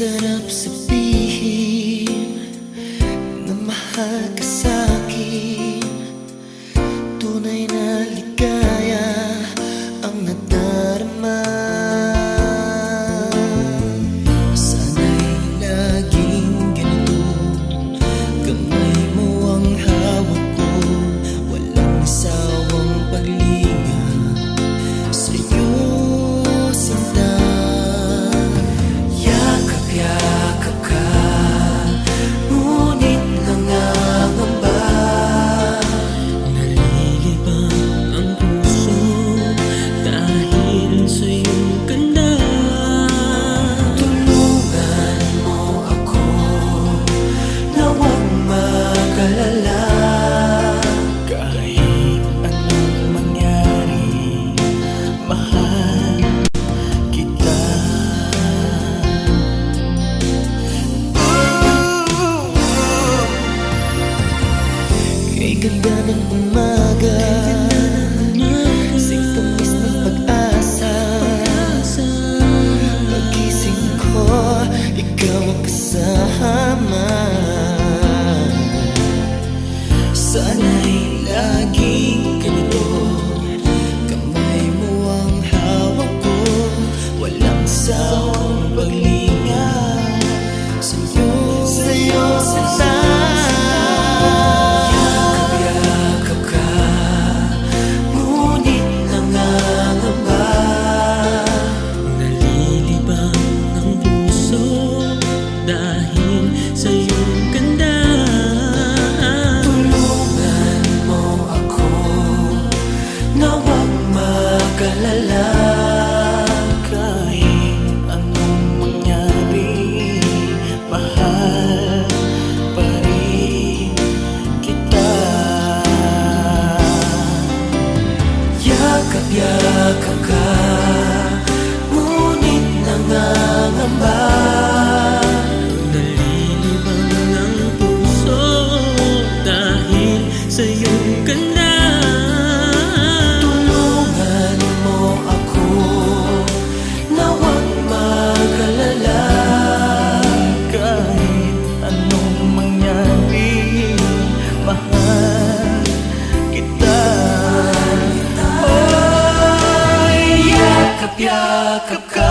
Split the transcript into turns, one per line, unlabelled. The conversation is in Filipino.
sarap sabihin na mahal ka sa'kin. Tunay na ligaya ang nadarama. Sana'y laging ganito, kamay mo ang hawak ko, walang sawang paglinga sa'yo, sinta. Yakap ka, ngunit nangangamba.
Nalilibang ang puso dahil sa iyong ganda.
Tulungan mo ako na huwag mag-alala. Kahit anong mangyari, mahal kita. Kay ganda ng umaga, singtamis ng pag-asa. Pagising ko, ikaw ang kasama. Sana'y laging ganito, kamay mo ang hawak ko, walang sawang paglinga sa'yo, sinta. Yakap ka, ngunit nangangamba.
Nalilibang ang puso dahil sa iyong ganda.
Tulungan mo ako na huwag mag-alala. Kahit anong mangyari, mahal pa rin kita. Yakap ka, ngunit nangangamba.
Nalilibang ang puso dahil sa iyong ganda.
Tulungan mo ako na huwag mag-alala. Kahit anong mangyari, mahal kita. Yakap ka,